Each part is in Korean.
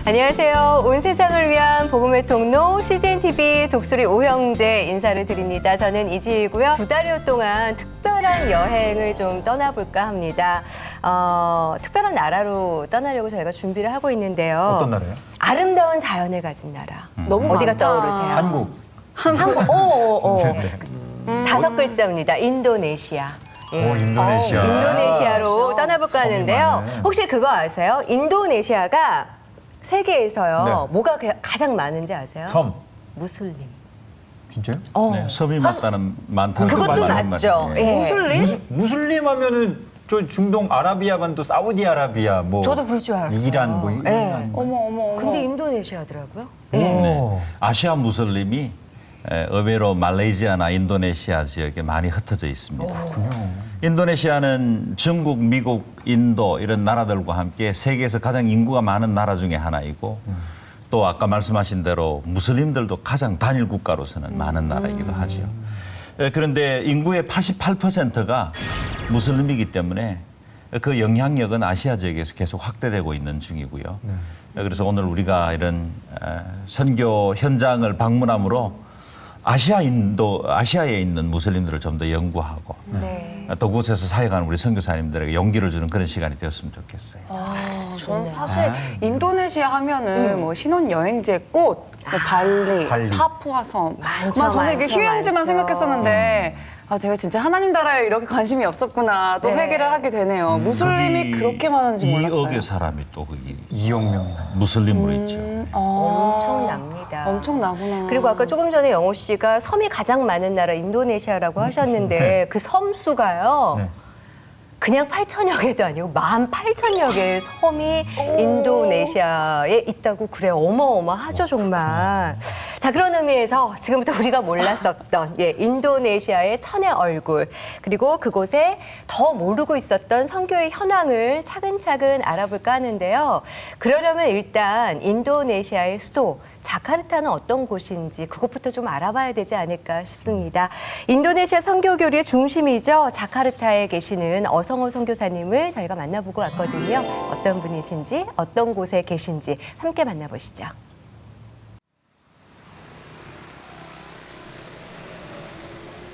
안녕하세요. 온 세상을 위한 복음의 통로 CGNTV 독수리 오형제 인사를 드립니다. 저는 이지희고요. 2달여 동안 특별한 여행을 좀 떠나볼까 합니다. 특별한 나라로 떠나려고 저희가 준비를 하고 있는데요. 어떤 나라예요? 아름다운 자연을 가진 나라. 너무 어디가 많다. 떠오르세요? 한국. 한국. 네. 5글자입니다. 인도네시아. 예. 인도네시아. 인도네시아로 떠나볼까 섬이 하는데요. 많네. 혹시 그거 아세요? 인도네시아가 세계에서요. 네. 뭐가 가장 많은지 아세요? 섬. 무슬림. 진짜요? 어. 섬이 많다는 그것도 건 맞죠. 말이에요. 예. 무슬림? 무슬림 하면은 저 중동 아라비아반도 사우디아라비아 뭐 저도 그럴 줄 알았어요. 이란 뭐 예. 이란. 어머. 근데 인도네시아더라고요. 오. 예. 네. 아시아 무슬림이 의외로 말레이시아나 인도네시아 지역에 많이 흩어져 있습니다. 인도네시아는 중국, 미국, 인도 이런 나라들과 함께 세계에서 가장 인구가 많은 나라 중에 하나이고 또 아까 말씀하신 대로 무슬림들도 가장 단일 국가로서는 많은 나라이기도 하죠. 그런데 인구의 88%가 무슬림이기 때문에 그 영향력은 아시아 지역에서 계속 확대되고 있는 중이고요. 그래서 오늘 우리가 이런 선교 현장을 방문함으로 아시아에 있는 무슬림들을 좀 더 연구하고 네. 또 그곳에서 사역하는 우리 선교사님들에게 용기를 주는 그런 시간이 되었으면 좋겠어요. 전 사실 인도네시아 하면은 뭐 신혼여행지 꽃, 뭐 발리, 파푸아 섬. 많죠, 저는 이게 많죠, 휴양지만 많죠. 생각했었는데 제가 진짜 하나님 나라에 이렇게 관심이 없었구나. 또 네. 회개를 하게 되네요. 무슬림이 그렇게 많은지 몰랐어요. 2억의 사람이 또 거기 2억 명. 무슬림으로 있죠. 엄청납니다. 엄청나구나. 그리고 아까 조금 전에 영호 씨가 섬이 가장 많은 나라 인도네시아라고 하셨는데 네. 그 섬 수가요. 네. 그냥 8천여 개도 아니고 18,000여 개의 섬이 인도네시아에 있다고 그래요. 어마어마하죠, 정말. 자, 그런 의미에서 지금부터 우리가 몰랐었던 인도네시아의 천의 얼굴 그리고 그곳에 더 모르고 있었던 선교의 현황을 차근차근 알아볼까 하는데요. 그러려면 일단 인도네시아의 수도 자카르타는 어떤 곳인지 그것부터 좀 알아봐야 되지 않을까 싶습니다. 인도네시아 선교교류의 중심이죠. 자카르타에 계시는 어성호 선교사님을 저희가 만나보고 왔거든요. 어떤 분이신지 어떤 곳에 계신지 함께 만나보시죠.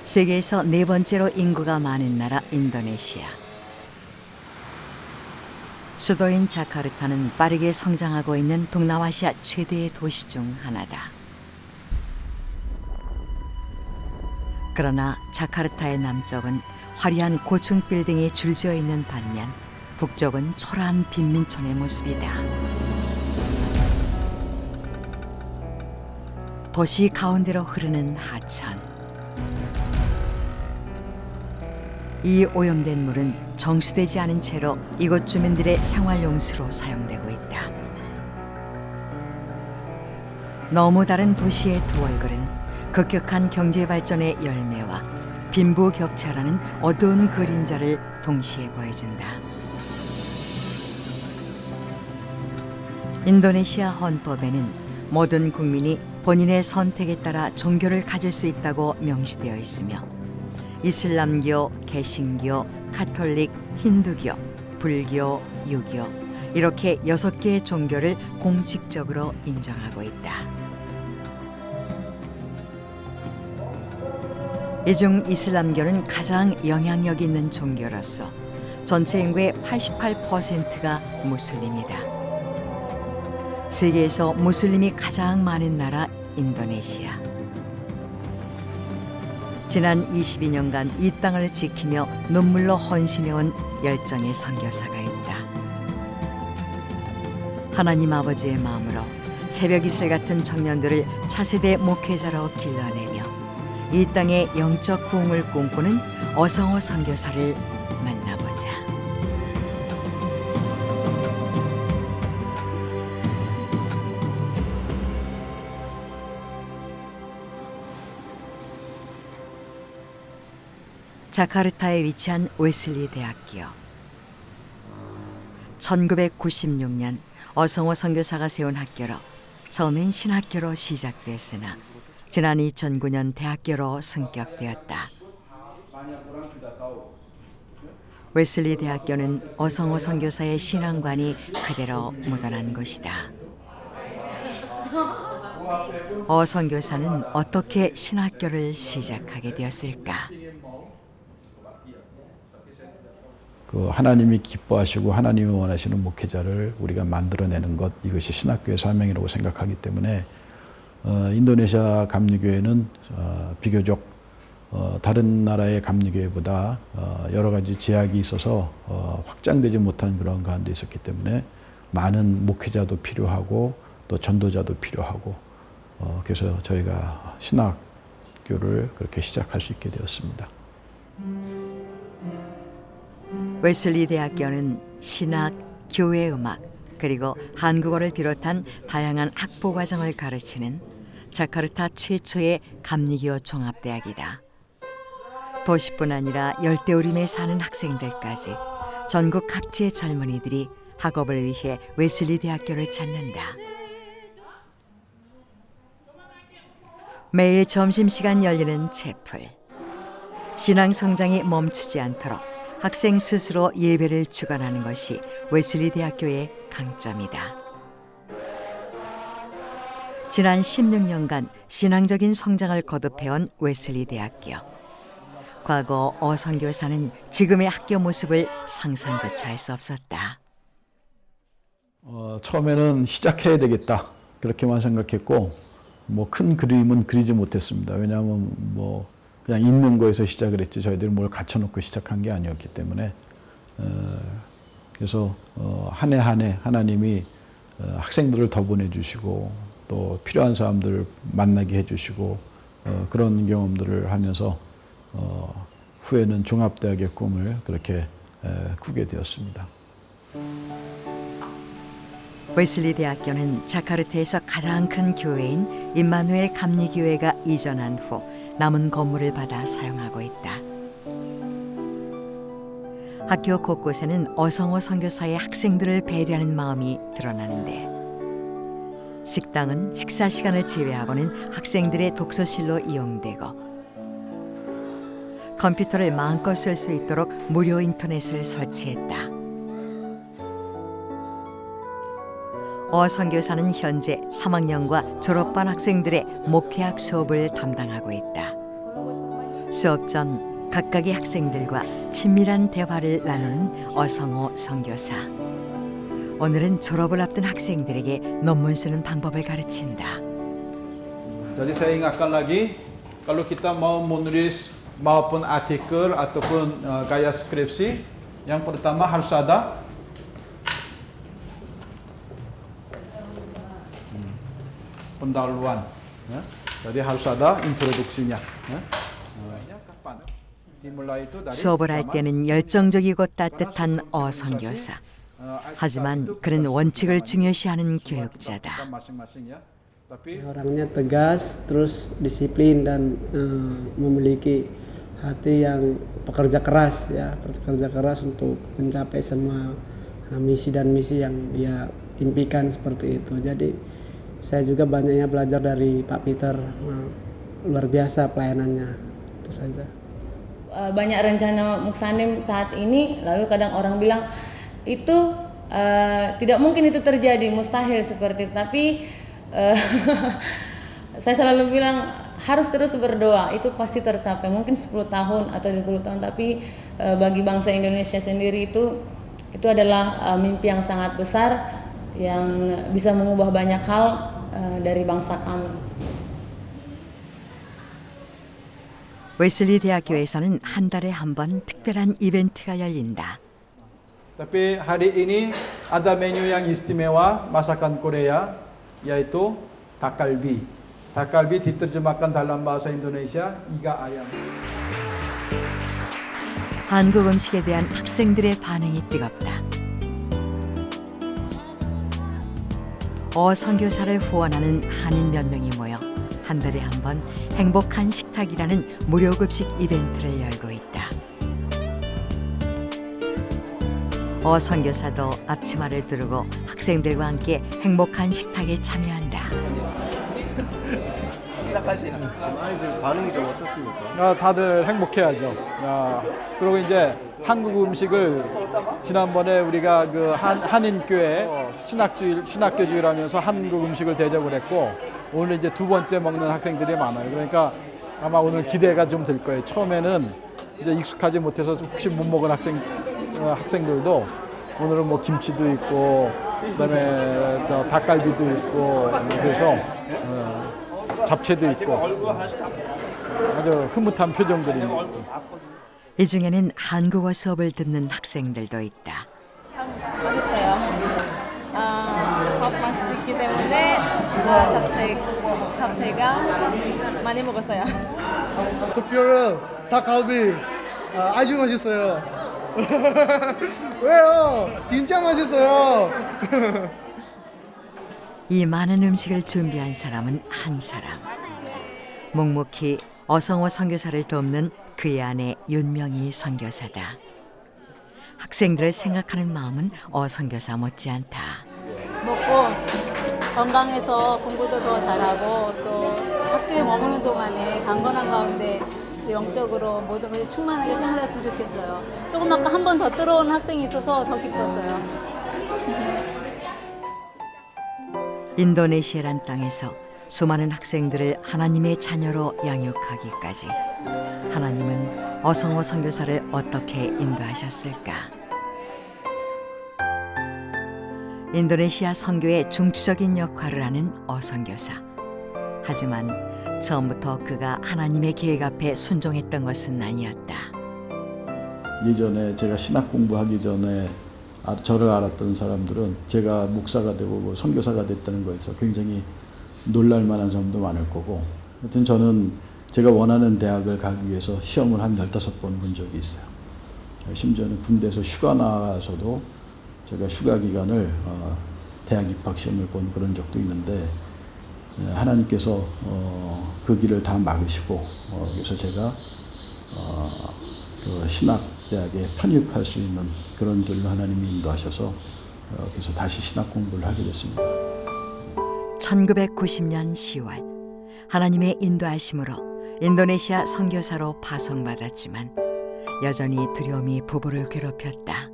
세계에서 4번째로 인구가 많은 나라 인도네시아. 수도인 자카르타는 빠르게 성장하고 있는 동남아시아 최대의 도시 중 하나다. 그러나 자카르타의 남쪽은 화려한 고층 빌딩이 줄지어 있는 반면 북쪽은 초라한 빈민촌의 모습이다. 도시 가운데로 흐르는 하천. 이 오염된 물은 정수되지 않은 채로 이곳 주민들의 생활용수로 사용되고 있다. 너무 다른 도시의 두 얼굴은 급격한 경제 발전의 열매와 빈부격차라는 어두운 그림자를 동시에 보여준다. 인도네시아 헌법에는 모든 국민이 본인의 선택에 따라 종교를 가질 수 있다고 명시되어 있으며 이슬람교, 개신교, 카톨릭, 힌두교, 불교, 유교 이렇게 6개의 종교를 공식적으로 인정하고 있다. 이 중 이슬람교는 가장 영향력 있는 종교로서 전체 인구의 88%가 무슬림이다. 세계에서 무슬림이 가장 많은 나라 인도네시아. 지난 22년간 이 땅을 지키며 눈물로 헌신해온 열정의 선교사가 있다. 하나님 아버지의 마음으로 새벽 이슬 같은 청년들을 차세대 목회자로 길러내며 이 땅의 영적 부흥을 꿈꾸는 어성호 선교사를 만나보자. 자카르타에 위치한 웨슬리 대학교. 1996년 어성호 선교사가 세운 학교로 처음엔 신학교로 시작됐으나 지난 2009년 대학교로 승격되었다. 웨슬리 대학교는 어성호 선교사의 신앙관이 그대로 묻어난 곳이다. 어 선교사는 어떻게 신학교를 시작하게 되었을까? 그 하나님이 기뻐하시고 하나님이 원하시는 목회자를 우리가 만들어내는 것, 이것이 신학교의 사명이라고 생각하기 때문에 인도네시아 감리교회는 비교적 다른 나라의 감리교회보다 여러 가지 제약이 있어서 확장되지 못한 그런 가운데 있었기 때문에 많은 목회자도 필요하고 또 전도자도 필요하고 그래서 저희가 신학교를 그렇게 시작할 수 있게 되었습니다. 웨슬리 대학교는 신학, 교회음악, 그리고 한국어를 비롯한 다양한 학부 과정을 가르치는 자카르타 최초의 감리교 종합대학이다. 도시뿐 아니라 열대우림에 사는 학생들까지 전국 각지의 젊은이들이 학업을 위해 웨슬리 대학교를 찾는다. 매일 점심시간 열리는 채플. 신앙 성장이 멈추지 않도록 학생 스스로 예배를 주관하는 것이 웨슬리 대학교의 강점이다. 지난 16년간 신앙적인 성장을 거듭해온 웨슬리 대학교. 과거 어 선교사는 지금의 학교 모습을 상상조차 할 수 없었다. 처음에는 시작해야 되겠다 그렇게만 생각했고 뭐 큰 그림은 그리지 못했습니다. 왜냐하면 뭐 그냥 있는 거에서 시작을 했지 저희들이 뭘 갖춰놓고 시작한 게 아니었기 때문에 그래서 한 해 한 해 하나님이 학생들을 더 보내주시고 또 필요한 사람들을 만나게 해주시고 그런 경험들을 하면서 후에는 종합대학의 꿈을 그렇게 꾸게 되었습니다. 웨슬리 대학교는 자카르타에서 가장 큰 교회인 임마누엘 감리교회가 이전한 후 남은 건물을 받아 사용하고 있다. 학교 곳곳에는 어성어 선교사의 학생들을 배려하는 마음이 드러나는데 식당은 식사 시간을 제외하고는 학생들의 독서실로 이용되고 컴퓨터를 마음껏 쓸 수 있도록 무료 인터넷을 설치했다. 어 선교사는 현재 3학년과 졸업반 학생들의 목회학 수업을 담당하고 있다. 수업 전 각각의 학생들과 친밀한 대화를 나누는 어성어 선교사. 오늘은 졸업을 앞둔 학생들에게 논문 쓰는 방법을 가르친다. Jadi saya ingatkan lagi, kalau kita mau menulis maupun artikel ataupun gaya skripsi, yang pertama harus ada pendahuluan. Jadi harus ada introduksinya. dimulai itu dari 수업을 할 때는 열정적이고 따뜻한 어 선교사. 하지만 그는 원칙을 중요시하는 교육자다. masing-masing ya. Tapi Orangnya tegas, terus disiplin dan memiliki hati yang pekerja keras ya, pekerja keras untuk mencapai semua misi dan misi yang dia impikan seperti itu. Jadi saya juga banyaknya belajar dari Pak Peter, luar biasa pelayanannya, itu saja. Banyak rencana Muksanim saat ini, lalu kadang orang bilang itu tidak mungkin itu terjadi, mustahil seperti itu. Tapi saya selalu bilang harus terus berdoa, itu pasti tercapai. Mungkin 10 tahun atau 20 tahun, tapi bagi bangsa Indonesia sendiri itu adalah mimpi yang sangat besar yang bisa mengubah banyak hal dari bangsa kami. 웨슬리 대학교에서는 한 달에 한 번 특별한 이벤트가 열린다. Tapi hari ini ada menu yang istimewa masakan Korea yaitu takalbi. Takalbi diterjemahkan dalam bahasa Indonesia iga ayam. 한국 음식에 대한 학생들의 반응이 뜨겁다. 어 선교사를 후원하는 한인 몇 명이 모여 한 달에 한 번 행복한 식탁이라는 무료 급식 이벤트를 열고 있다. 어 선교사도 앞치마를 두르고 학생들과 함께 행복한 식탁에 참여한다. 아이들 반응이 좀 어떻습니까? 다들 행복해하죠. 그리고 이제 한국 음식을 지난번에 우리가 그 한인교회 신학교주의를 하면서 한국 음식을 대접을 했고 오늘 이제 두 번째 먹는 학생들이 많아요. 그러니까 아마 오늘 기대가 좀 될 거예요. 처음에는 이제 익숙하지 못해서 혹시 못 먹은 학생들도 오늘은 뭐 김치도 있고 그다음에 또 닭갈비도 있고 그래서 잡채도 있고 아주 흐뭇한 표정들입니다. 이 중에는 한국어 수업을 듣는 학생들도 있다. 맛있어요. 밥 맛있기 때문에 잡채가 많이 먹었어요. 특별히 닭갈비 아주 맛있어요. 왜요? 진짜 맛있어요. 이 많은 음식을 준비한 사람은 한 사람. 묵묵히 어성호 선교사를 돕는 그의 아내 윤명희 선교사다. 학생들을 생각하는 마음은 선교사 못지않다. 먹고 건강해서 공부도 더 잘하고 또 학교에 머무는 동안에 강건한 가운데 영적으로 모든 것이 충만하게 생활했으면 좋겠어요. 조금 아까 한 번 더 들어온 학생이 있어서 더 기뻤어요. 인도네시아란 땅에서 수많은 학생들을 하나님의 자녀로 양육하기까지 하나님은 어성호 선교사를 어떻게 인도하셨을까? 인도네시아 선교의 중추적인 역할을 하는 선교사. 하지만 처음부터 그가 하나님의 계획 앞에 순종했던 것은 아니었다. 예전에 제가 신학 공부하기 전에 저를 알았던 사람들은 제가 목사가 되고 선교사가 됐다는 거에서 굉장히 놀랄 만한 점도 많을 거고 하여튼 저는 제가 원하는 대학을 가기 위해서 시험을 한 15번 본 적이 있어요. 심지어는 군대에서 휴가 나와서도 제가 휴가 기간을 대학 입학 시험을 본 그런 적도 있는데 하나님께서 그 길을 다 막으시고 그래서 제가 그 신학대학에 편입할 수 있는 그런 길로 하나님이 인도하셔서 그래서 다시 신학 공부를 하게 됐습니다. 1990년 10월 하나님의 인도하심으로 인도네시아 선교사로 파송받았지만 여전히 두려움이 부부를 괴롭혔다.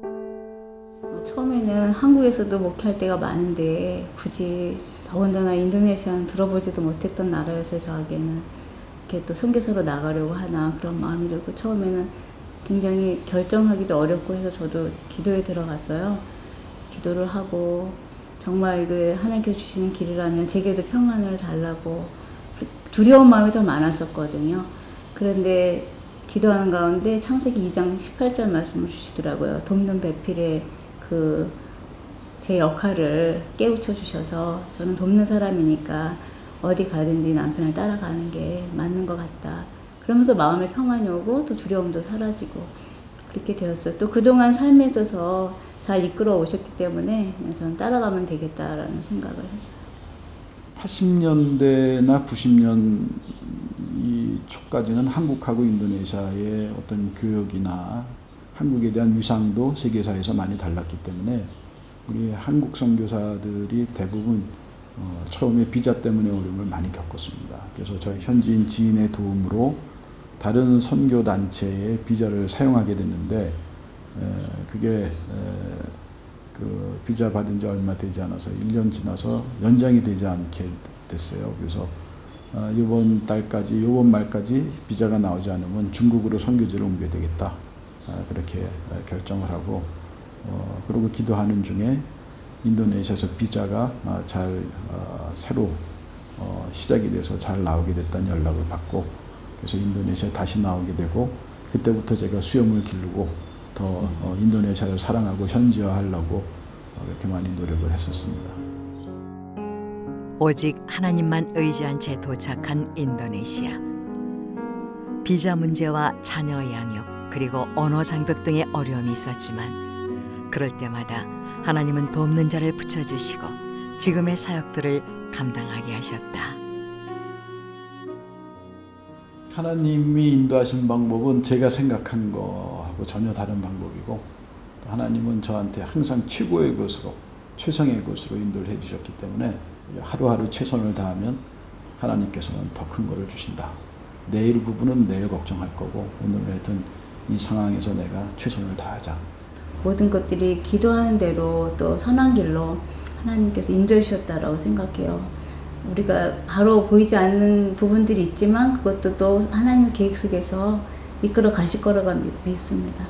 처음에는 한국에서도 목회할 때가 많은데 굳이 더군다나 인도네시아는 들어보지도 못했던 나라여서 저에게는 이렇게 또 선교사로 나가려고 하나 그런 마음이 들고 처음에는 굉장히 결정하기도 어렵고 해서 저도 기도에 들어갔어요. 기도를 하고 정말 이게 하나님께서 주시는 길이라면 제게도 평안을 달라고 두려운 마음이 더 많았었거든요. 그런데 기도하는 가운데 창세기 2장 18절 말씀을 주시더라고요. 돕는 배필의 제 역할을 깨우쳐 주셔서 저는 돕는 사람이니까 어디 가든지 남편을 따라가는 게 맞는 것 같다. 그러면서 마음에 평안이 오고 또 두려움도 사라지고 그렇게 되었어요. 또 그동안 삶에 있어서 잘 이끌어 오셨기 때문에 그냥 저는 따라가면 되겠다라는 생각을 했어요. 80년대나 90년 초까지는 한국하고 인도네시아의 어떤 교역이나 한국에 대한 위상도 세계사에서 많이 달랐기 때문에 우리 한국 선교사들이 대부분 처음에 비자 때문에 어려움을 많이 겪었습니다. 그래서 저희 현지인 지인의 도움으로 다른 선교 단체의 비자를 사용하게 됐는데 그게 그 비자 받은 지 얼마 되지 않아서 1년 지나서 연장이 되지 않게 됐어요. 그래서 이번 말까지 비자가 나오지 않으면 중국으로 선교지를 옮겨야 되겠다. 그렇게 결정을 하고 그리고 기도하는 중에 인도네시아에서 비자가 새로 시작이 돼서 잘 나오게 됐다는 연락을 받고 그래서 인도네시아에 다시 나오게 되고 그때부터 제가 수염을 기르고 더 인도네시아를 사랑하고 현지화하려고 그렇게 많이 노력을 했었습니다. 오직 하나님만 의지한 채 도착한 인도네시아. 비자 문제와 자녀 양육 그리고 언어 장벽 등의 어려움이 있었지만 그럴 때마다 하나님은 돕는 자를 붙여주시고 지금의 사역들을 감당하게 하셨다. 하나님이 인도하신 방법은 제가 생각한 거하고 전혀 다른 방법이고 하나님은 저한테 항상 최고의 것으로 최상의 것으로 인도를 해주셨기 때문에 하루하루 최선을 다하면 하나님께서는 더 큰 거를 주신다. 내일 부분은 내일 걱정할 거고 오늘 하여튼 이 상황에서 내가 최선을 다하자. 모든 것들이 기도하는 대로 또 선한 길로 하나님께서 인도해 주셨다라고 생각해요. 우리가 바로 보이지 않는 부분들이 있지만 그것도 또 하나님의 계획 속에서 이끌어 가실 거라고 믿습니다.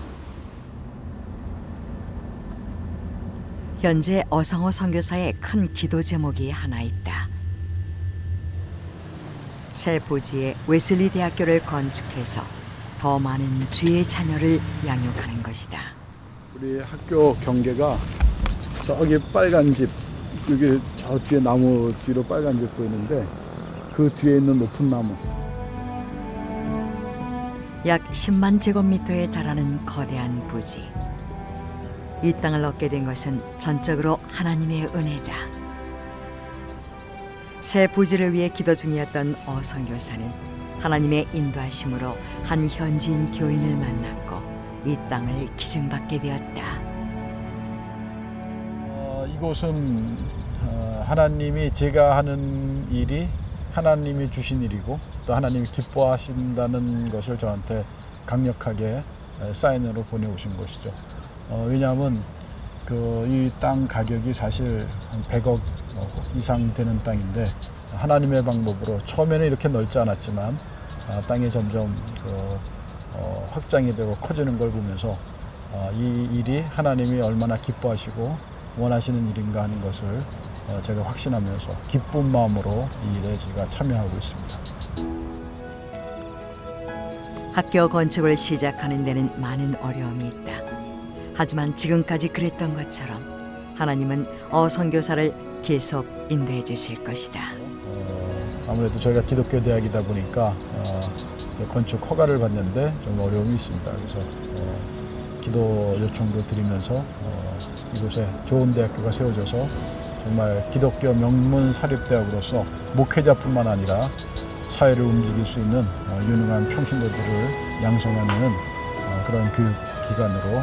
현재 어성호 선교사의 큰 기도 제목이 하나 있다. 새 부지에 웨슬리 대학교를 건축해서 더 많은 주의 자녀를 양육하는 것이다. 우리 학교 경계가 저기 빨간 집, 여기 저 뒤에 나무 뒤로 빨간 집 보이는데 그 뒤에 있는 높은 나무. 약 10만 제곱미터에 달하는 거대한 부지. 이 땅을 얻게 된 것은 전적으로 하나님의 은혜다. 새 부지를 위해 기도 중이었던 어 선교사는 하나님의 인도하심으로 한 현지인 교인을 만났고 이 땅을 기증받게 되었다. 이곳은 하나님이 제가 하는 일이 하나님이 주신 일이고 또 하나님이 기뻐하신다는 것을 저한테 강력하게 사인으로 보내오신 것이죠. 왜냐하면 이 땅 가격이 사실 한 100억 이상 되는 땅인데 하나님의 방법으로 처음에는 이렇게 넓지 않았지만 땅이 점점 확장이 되고 커지는 걸 보면서 이 일이 하나님이 얼마나 기뻐하시고 원하시는 일인가 하는 것을 제가 확신하면서 기쁜 마음으로 이 일에 제가 참여하고 있습니다. 학교 건축을 시작하는 데는 많은 어려움이 있다. 하지만 지금까지 그랬던 것처럼 하나님은 어 선교사를 계속 인도해 주실 것이다. 아무래도 저희가 기독교 대학이다 보니까 건축 허가를 받는데 좀 어려움이 있습니다. 그래서 기도 요청도 드리면서 이곳에 좋은 대학교가 세워져서 정말 기독교 명문 사립대학으로서 목회자뿐만 아니라 사회를 움직일 수 있는 유능한 평신도들을 양성하는 그런 교육 기관으로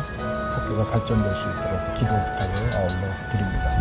학교가 발전될 수 있도록 기도 부탁을 아울러 드립니다.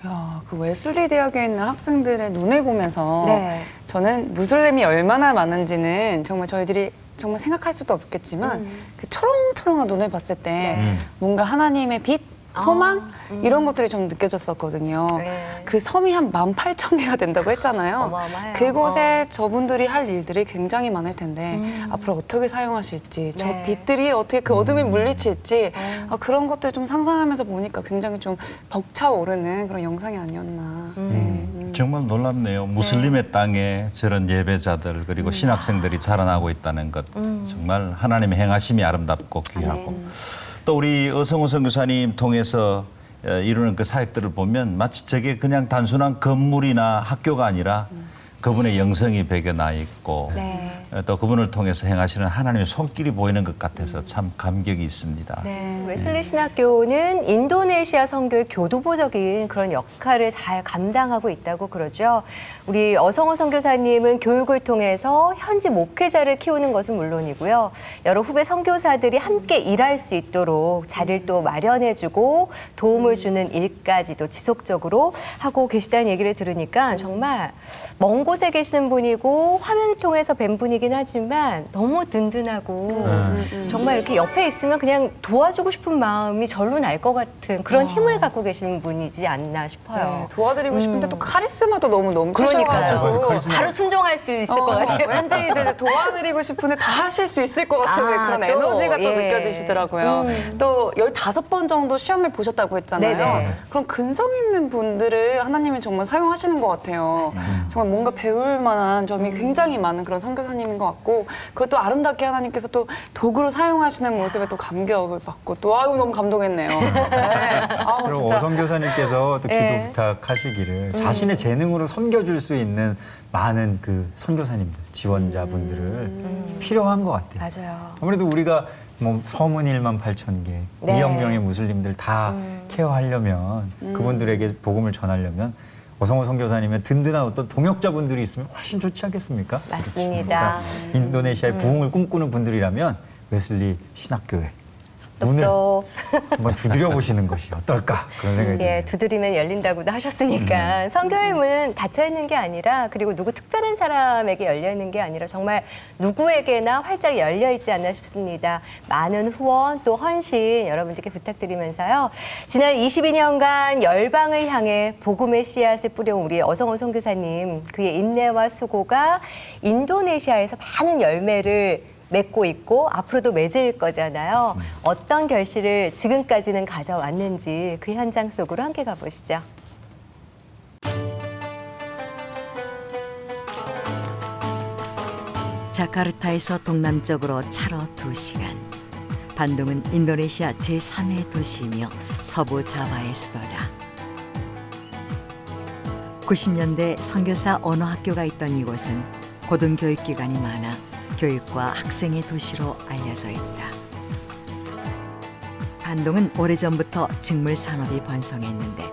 야, 그 웨슬리 대학에 있는 학생들의 눈을 보면서 네. 저는 무슬림이 얼마나 많은지는 정말 저희들이 정말 생각할 수도 없겠지만 그 초롱초롱한 눈을 봤을 때 뭔가 하나님의 빛, 소망 이런 것들이 좀 느껴졌었거든요. 네. 그 섬이 한 18,000개가 된다고 했잖아요. 어마어마해요. 그곳에 저분들이 할 일들이 굉장히 많을 텐데 앞으로 어떻게 사용하실지 저 네. 빛들이 어떻게 그 어둠을 물리칠지 그런 것들 좀 상상하면서 보니까 굉장히 좀 벅차오르는 그런 영상이 아니었나. 네. 정말 놀랍네요. 무슬림의 땅에 저런 예배자들 그리고 신학생들이 자라나고 있다는 것 정말 하나님의 행하심이 아름답고 귀하고 또 우리 어성호 선교사님 통해서 이루는 그 사역들을 보면 마치 저게 그냥 단순한 건물이나 학교가 아니라 그분의 영성이 배겨나 있고 네. 또 그분을 통해서 행하시는 하나님의 손길이 보이는 것 같아서 참 감격이 있습니다. 네, 웨슬리 신학교는 인도네시아 선교의 교두보적인 그런 역할을 잘 감당하고 있다고 그러죠. 우리 어성호 선교사님은 교육을 통해서 현지 목회자를 키우는 것은 물론이고요. 여러 후배 선교사들이 함께 일할 수 있도록 자리를 또 마련해주고 도움을 주는 일까지도 지속적으로 하고 계시다는 얘기를 들으니까 정말 먼 곳에 계시는 분이고 화면을 통해서 뵌 분이긴 하지만 너무 든든하고 정말 이렇게 옆에 있으면 그냥 도와주고 싶은 마음이 절로 날 것 같은 그런 힘을 갖고 계시는 분이지 않나 싶어요. 네, 도와드리고 싶은데 또 카리스마도 너무 넘치셔가지고 그러니까요. 바로 순종할 수 있을 것 같아요. 왠지 이제 도와드리고 싶은데 다 하실 수 있을 것 같은 그런 또, 에너지가 또 예. 느껴지시더라고요. 또 15번 정도 시험을 보셨다고 했잖아요. 네네. 그럼 근성 있는 분들을 하나님이 정말 사용하시는 것 같아요. 정말 뭔가 배울 만한 점이 굉장히 많은 그런 선교사님인 것 같고 그것도 아름답게 하나님께서 또 도구로 사용하시는 모습에 또 감격을 받고 또 아유 너무 감동했네요. 네. 아우, 그리고 진짜. 어선교사님께서 또 기도 네. 부탁하시기를 자신의 재능으로 섬겨줄 수 있는 많은 그 선교사님들, 지원자분들을 필요한 것 같아요. 맞아요. 아무래도 우리가 뭐 서문 1만 8천 개, 2억 명의 무슬림들 다 케어하려면 그분들에게 복음을 전하려면 어성호 선교사님의 든든한 어떤 동역자분들이 있으면 훨씬 좋지 않겠습니까? 맞습니다. 그러니까 인도네시아의 부흥을 꿈꾸는 분들이라면 웨슬리 신학교에 문을 또 한번 두드려 보시는 것이 어떨까 그런 생각이 예, 드네요. 두드리면 열린다고도 하셨으니까 성교의 문은 닫혀 있는 게 아니라 그리고 누구 특별한 사람에게 열려 있는 게 아니라 정말 누구에게나 활짝 열려 있지 않나 싶습니다. 많은 후원 또 헌신 여러분들께 부탁드리면서요. 지난 22년간 열방을 향해 복음의 씨앗을 뿌려온 우리 어성호 선교사님 그의 인내와 수고가 인도네시아에서 많은 열매를 맺고 있고 앞으로도 맺을 거잖아요. 어떤 결실을 지금까지는 가져왔는지 그 현장 속으로 함께 가보시죠. 자카르타에서 동남쪽으로 차로 2시간. 반동은 인도네시아 제3의 도시이며 서부 자바의 수도다. 90년대 선교사 언어학교가 있던 이곳은 고등교육기관이 많아 교육과 학생의 도시로 알려져 있다. 반동은 오래전부터 직물 산업이 번성했는데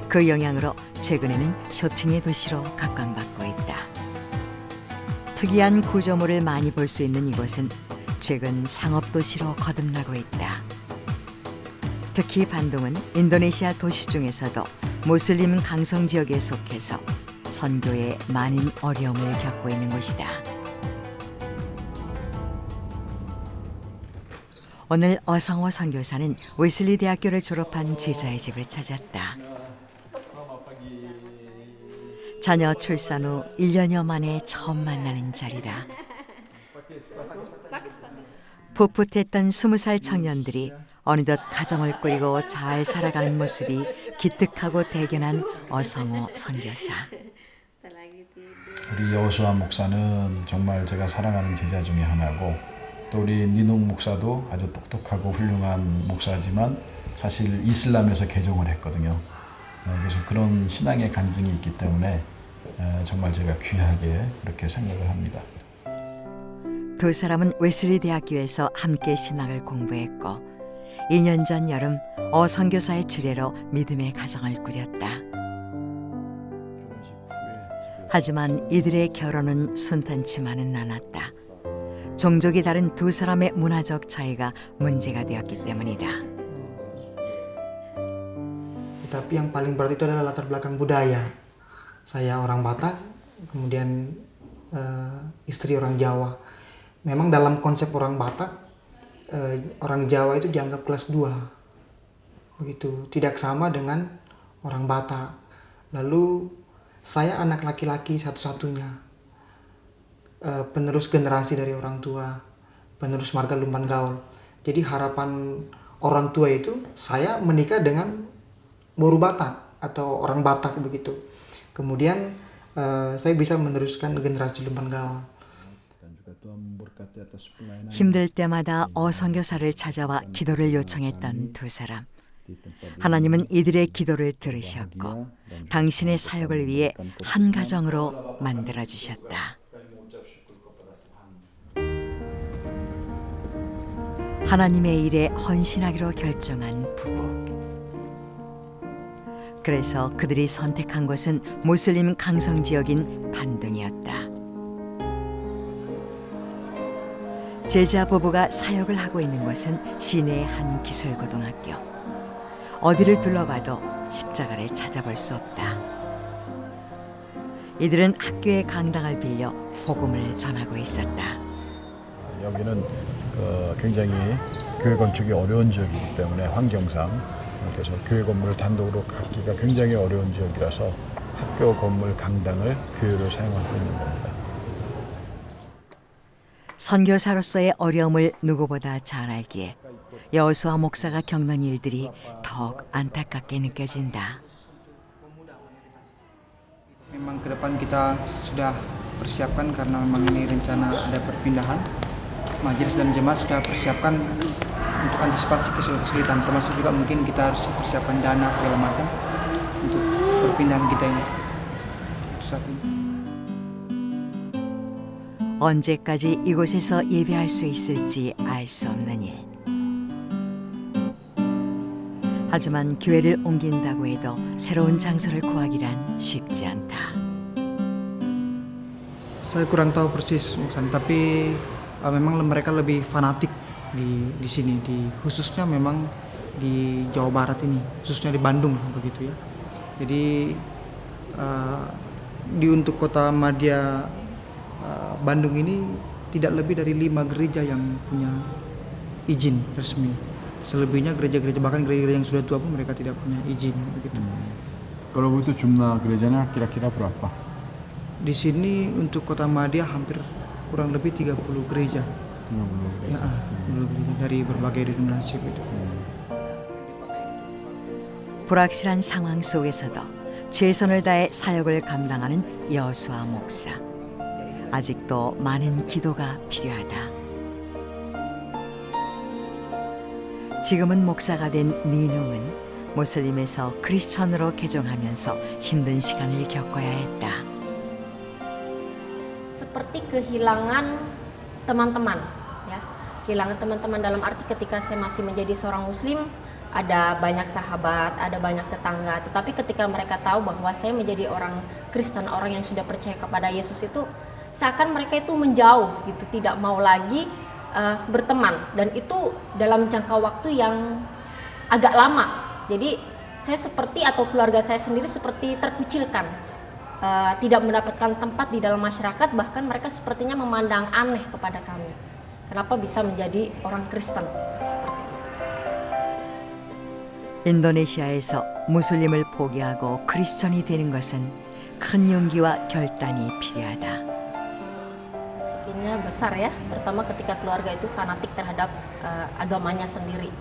그 영향으로 최근에는 쇼핑의 도시로 각광받고 있다. 특이한 구조물을 많이 볼 수 있는 이곳은 최근 상업도시로 거듭나고 있다. 특히 반동은 인도네시아 도시 중에서도 무슬림 강성 지역에 속해서 선교에 많은 어려움을 겪고 있는 곳이다. 오늘 어성호 선교사는 웨슬리 대학교를 졸업한 제자의 집을 찾았다. 자녀 출산 후 1년여 만에 처음 만나는 자리다. 풋풋했던 20살 청년들이 어느덧 가정을 꾸리고 잘 살아가는 모습이 기특하고 대견한 어성호 선교사. 우리 여호수아 목사는 정말 제가 사랑하는 제자 중에 하나고 또 우리 니농 목사도 아주 똑똑하고 훌륭한 목사지만 사실 이슬람에서 개종을 했거든요. 그래서 그런 신앙의 간증이 있기 때문에 정말 제가 귀하게 그렇게 생각을 합니다. 두 사람은 웨슬리 대학교에서 함께 신학을 공부했고 2년 전 여름 어 선교사의 주례로 믿음의 가정을 꾸렸다. 하지만 이들의 결혼은 순탄치만은 않았다. 종족이 다른 두 사람의 문화적 차이가 문제가 되었기 때문이다. Tapi yang paling berat itu adalah latar belakang budaya. Saya orang Batak, kemudian istri orang Jawa. Memang dalam konsep orang Batak, orang Jawa itu dianggap kelas 2. Begitu, tidak sama dengan orang Batak. Lalu saya anak laki-laki satu-satunya. Penerus generasi dari orang tua, penerus marga Lumban Gaul. Jadi harapan orang tua itu saya menikah dengan Boru Batak atau orang Batak begitu. Kemudian saya bisa meneruskan generasi Lumban Gaul. 힘들 때마다 어 선교사를 찾아와 기도를 요청했던 두 사람. 하나님은 이들의 기도를 들으셨고 당신의 사역을 위해 한 가정으로 만들어 주셨다. 하나님의 일에 헌신하기로 결정한 부부. 그래서 그들이 선택한 곳은 무슬림 강성 지역인 반동이었다. 제자 부부가 사역을 하고 있는 곳은 시내의 한 기술고등학교. 어디를 둘러봐도 십자가를 찾아볼 수 없다. 이들은 학교의 강당을 빌려 복음을 전하고 있었다. 여기는 굉장히 교회 건축이 어려운 지역이기 때문에 환경상 그래서 교회 건물을 단독으로 갖기가 굉장히 어려운 지역이라서 학교 건물 강당을 교회로 사용하고 있는 겁니다. 선교사로서의 어려움을 누구보다 잘 알기에 여호수아 목사가 겪는 일들이 더욱 안타깝게 느껴진다. Memang ke depan kita sudah persiapkan karena memang ini rencana ada perpindahan. Majelis dan jemaat sudah persiapkan untuk antisipasi kesulitan, termasuk juga mungkin kita harus persiapkan dana segala macam untuk perpindahan kita ini. Saat ini. 언제까지 이곳에서 예배할 수 있을지 알 수 없는 일. 하지만 교회를 옮긴다고 해도 새로운 장소를 구하기란 쉽지 않다. Saya kurang tahu persis, tapi memang mereka lebih fanatik di sini, di khususnya memang di Jawa Barat ini, khususnya di Bandung begitu ya. Jadi untuk kota madya Bandung ini tidak lebih dari 5 gereja yang punya izin resmi. Selebihnya gereja-gereja, bahkan gereja-gereja yang sudah tua pun mereka tidak punya izin begitu. Kalau begitu jumlah gerejanya kira-kira berapa? Di sini untuk kota madya hampir kurang lebih 30 gereja. 30 gereja. Ya, 30 gereja dari berbagai denominasi gitu. 불확실한 상황 속에서도 최선을 다해 사역을 감당하는 여수아 목사. 아직도 많은 기도가 필요하다. 지금은 목사가 된 민웅은 모슬림에서 크리스천으로 개종하면서 힘든 시간을 겪어야 했다. Seperti kehilangan teman-teman, ya, kehilangan teman-teman dalam arti ketika saya masih menjadi seorang Muslim, ada banyak sahabat, ada banyak tetangga. Tetapi ketika mereka tahu bahwa saya menjadi orang Kristen, orang yang sudah percaya kepada Yesus itu, seakan mereka itu menjauh, gitu, tidak mau lagi berteman. Dan itu dalam jangka waktu yang agak lama. Jadi saya seperti atau keluarga saya sendiri seperti terkucilkan, tidak mendapatkan tempat di dalam masyarakat, bahkan mereka sepertinya memandang aneh kepada kami. Kenapa bisa menjadi orang Kristen seperti itu? 인도네시아에서 무슬림을 포기하고 크리스천이 되는 것은 큰 용기와 결단이 필요하다. Resikonya besar ya, terutama ketika keluarga itu fanatik terhadap agamanya sendiri.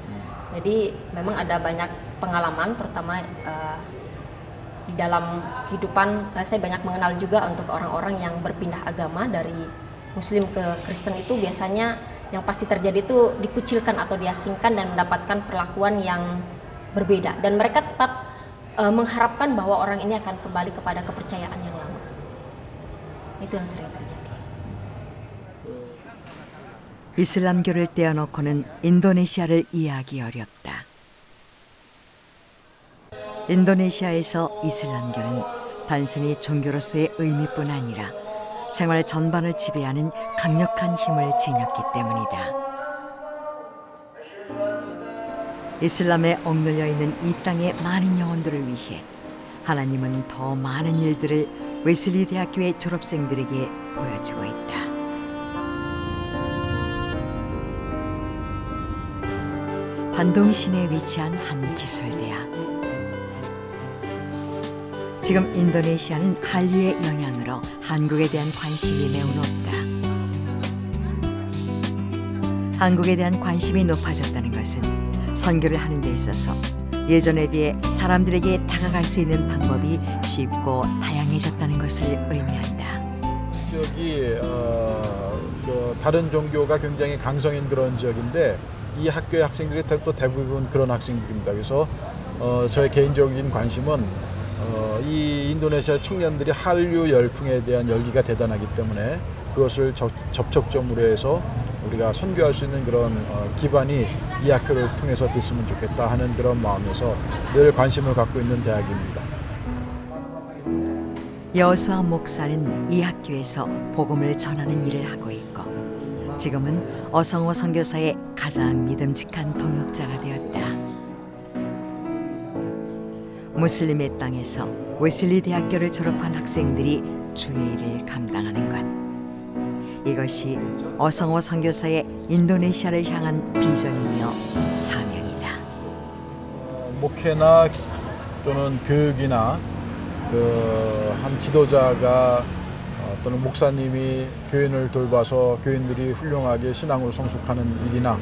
Jadi memang ada banyak pengalaman, terutama di dalam kehidupan saya banyak mengenal juga untuk orang-orang yang berpindah agama dari Muslim ke Kristen itu biasanya yang pasti terjadi itu dikucilkan atau diasingkan dan mendapatkan perlakuan yang berbeda. Dan mereka tetap mengharapkan bahwa orang ini akan kembali kepada kepercayaan yang lama. Itu yang sering terjadi. 이슬람교를 떼어놓고는 인도네시아를 이해하기 어렵다. 인도네시아에서 이슬람교는 단순히 종교로서의 의미뿐 아니라 생활 전반을 지배하는 강력한 힘을 지녔기 때문이다. 이슬람에 억눌려 있는 이 땅의 많은 영혼들을 위해 하나님은 더 많은 일들을 웨슬리 대학교의 졸업생들에게 보여주고 있다. 반동 시내에 위치한 한 기술대학. 지금 인도네시아는 한류의 영향으로 한국에 대한 관심이 매우 높다. 한국에 대한 관심이 높아졌다는 것은 선교를 하는 데 있어서 예전에 비해 사람들에게 다가갈 수 있는 방법이 쉽고 다양해졌다는 것을 의미한다. 지역이 다른 종교가 굉장히 강성인 그런 지역인데 이 학교의 학생들이 또 대부분 그런 학생들입니다. 그래서 저의 개인적인 관심은 이 인도네시아 청년들이 한류 열풍에 대한 열기가 대단하기 때문에 그것을 접촉점으로 해서 우리가 선교할 수 있는 그런 기반이 이 학교를 통해서 됐으면 좋겠다 하는 그런 마음에서 늘 관심을 갖고 있는 대학입니다. 여수아 목사는 이 학교에서 복음을 전하는 일을 하고 있고 지금은 어성호 선교사의 가장 믿음직한 동역자가 되었다. 무슬림의 땅에서 웨슬리 대학교를 졸업한 학생들이 주의 일을 감당하는 것. 이것이 어성호 선교사의 인도네시아를 향한 비전이며 사명이다. 목회나 또는 교육이나 한 지도자가 또는 목사님이 교인을 돌봐서 교인들이 훌륭하게 신앙으로 성숙하는 일이나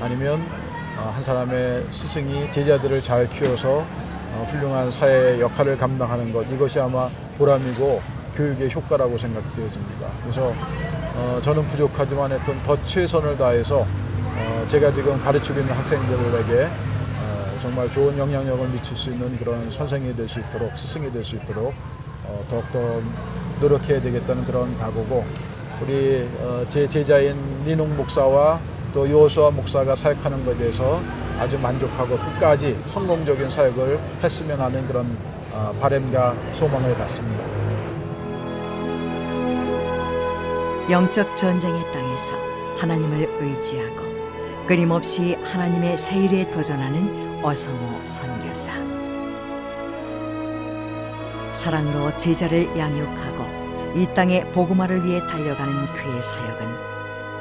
아니면 한 사람의 스승이 제자들을 잘 키워서 훌륭한 사회의 역할을 감당하는 것, 이것이 아마 보람이고 교육의 효과라고 생각되어집니다. 그래서 저는 부족하지만 하여튼 더 최선을 다해서 제가 지금 가르치고 있는 학생들에게 정말 좋은 영향력을 미칠 수 있는 그런 선생이 될 수 있도록, 스승이 될 수 있도록 더욱더 노력해야 되겠다는 그런 각오고, 우리 제 제자인 니농 목사와 또 여수아 목사가 사역하는 것에 대해서 아주 만족하고 끝까지 성공적인 사역을 했으면 하는 그런 바람과 소망을 갖습니다. 영적 전쟁의 땅에서 하나님을 의지하고 끊임없이 하나님의 새 일에 도전하는 어성호 선교사. 사랑으로 제자를 양육하고 이 땅의 복음화를 위해 달려가는 그의 사역은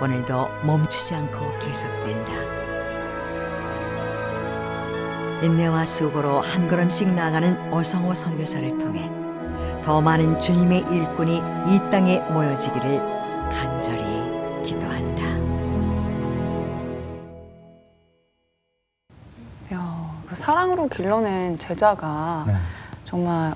오늘도 멈추지 않고 계속된다. 인내와 수고로 한 걸음씩 나아가는 어성호 선교사를 통해 더 많은 주님의 일꾼이 이 땅에 모여지기를 간절히 기도한다. 그 사랑으로 길러낸 제자가 네. 정말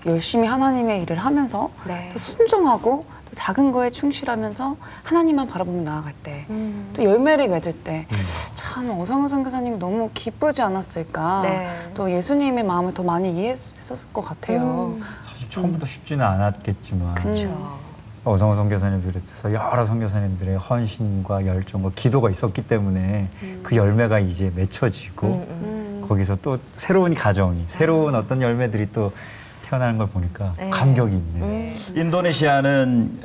열심히 하나님의 일을 하면서 네. 또 순종하고 또 작은 거에 충실하면서 하나님만 바라보며 나아갈 때 또 열매를 맺을 때 참 어성호 선교사님 너무 기쁘지 않았을까. 네. 또 예수님의 마음을 더 많이 이해했었을 것 같아요. 사실 처음부터 쉽지는 않았겠지만 그렇죠. 어성호 선교사님 비롯해서 여러 선교사님들의 헌신과 열정과 기도가 있었기 때문에 그 열매가 이제 맺혀지고 거기서 또 새로운 가정이 새로운 어떤 열매들이 또 태어나는 걸 보니까 감격이 있네요. 인도네시아는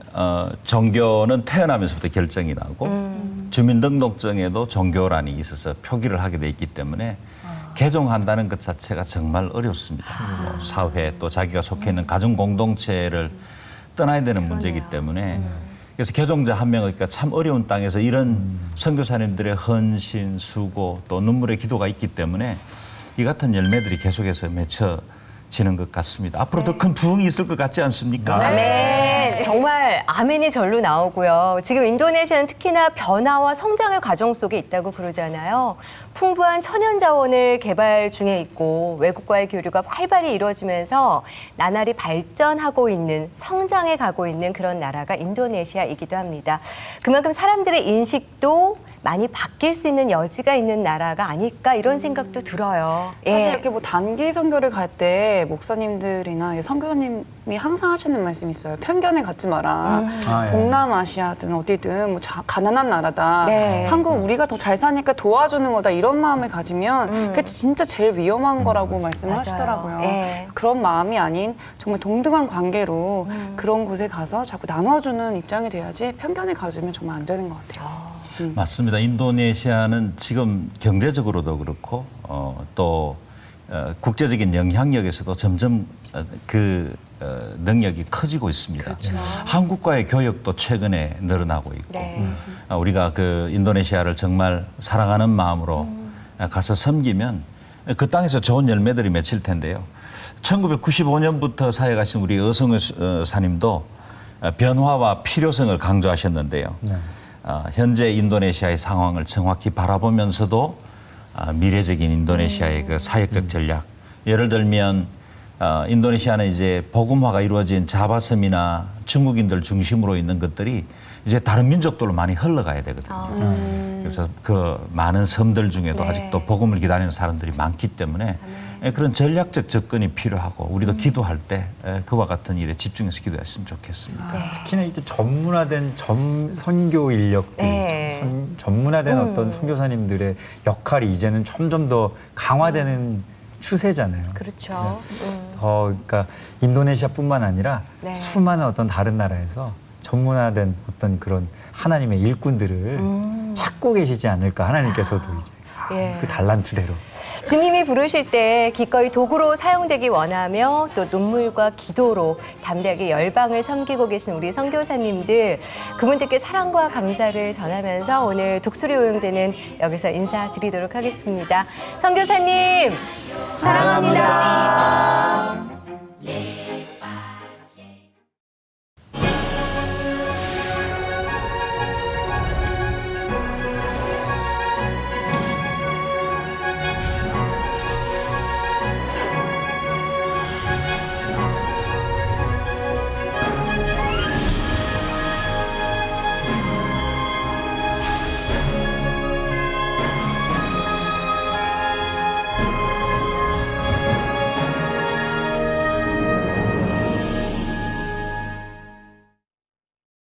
종교는 태어나면서부터 결정이 나고 주민등록증에도 종교란이 있어서 표기를 하게 돼 있기 때문에 개종한다는 것 자체가 정말 어렵습니다. 뭐 사회 또 자기가 속해 있는 가정 공동체를 떠나야 되는 문제이기 때문에 그래서 개종자 한 명이니까 참 어려운 땅에서 이런 선교사님들의 헌신, 수고 또 눈물의 기도가 있기 때문에 이 같은 열매들이 계속해서 맺혀지는 것 같습니다. 앞으로 더 큰 부흥이 있을 것 같지 않습니까? 아멘. 정말 아멘이 절로 나오고요. 지금 인도네시아는 특히나 변화와 성장의 과정 속에 있다고 부르잖아요. 풍부한 천연 자원을 개발 중에 있고 외국과의 교류가 활발히 이루어지면서 나날이 발전하고 있는 성장해 가고 있는 그런 나라가 인도네시아이기도 합니다. 그만큼 사람들의 인식도 많이 바뀔 수 있는 여지가 있는 나라가 아닐까 이런 생각도 들어요. 사실 이렇게 뭐 단기 선교를 갈 때 목사님들이나 선교사님이 항상 하시는 말씀이 있어요. 편견에 갖지 마라. 아, 예. 동남아시아든 어디든 뭐 가난한 나라다. 네. 한국 우리가 더 잘 사니까 도와주는 거다. 이런 마음을 가지면 그게 진짜 제일 위험한 거라고 말씀을 맞아요. 하시더라고요. 예. 그런 마음이 아닌 정말 동등한 관계로 그런 곳에 가서 자꾸 나눠주는 입장이 돼야지 편견을 가지면 정말 안 되는 것 같아요. 맞습니다. 인도네시아는 지금 경제적으로도 그렇고 또 국제적인 영향력에서도 점점 능력이 커지고 있습니다. 그렇죠. 한국과의 교역도 최근에 늘어나고 있고 네. 우리가 그 인도네시아를 정말 사랑하는 마음으로 가서 섬기면 그 땅에서 좋은 열매들이 맺힐 텐데요. 1995년부터 사역하신 우리 어성호 사님도 변화와 필요성을 강조하셨는데요. 네. 현재 인도네시아의 상황을 정확히 바라보면서도 미래적인 인도네시아의 그 사역적 전략, 예를 들면 인도네시아는 이제 복음화가 이루어진 자바섬이나 중국인들 중심으로 있는 것들이 이제 다른 민족들로 많이 흘러가야 되거든요. 그래서 그 많은 섬들 중에도 네. 아직도 복음을 기다리는 사람들이 많기 때문에 그런 전략적 접근이 필요하고 우리도 기도할 때 그와 같은 일에 집중해서 기도했으면 좋겠습니다. 특히나 이제 전문화된 선교 인력들, 네. 전문화된 어떤 선교사님들의 역할이 이제는 점점 더 강화되는 추세잖아요. 그렇죠. 그러니까 인도네시아뿐만 아니라 네. 수많은 어떤 다른 나라에서 전문화된 어떤 그런 하나님의 일꾼들을 찾고 계시지 않을까. 하나님께서도 이제 예. 그 달란트대로. 주님이 부르실 때 기꺼이 도구로 사용되기 원하며 또 눈물과 기도로 담대하게 열방을 섬기고 계신 우리 선교사님들, 그분들께 사랑과 감사를 전하면서 오늘 독수리 오영제는 여기서 인사드리도록 하겠습니다. 선교사님 사랑합니다.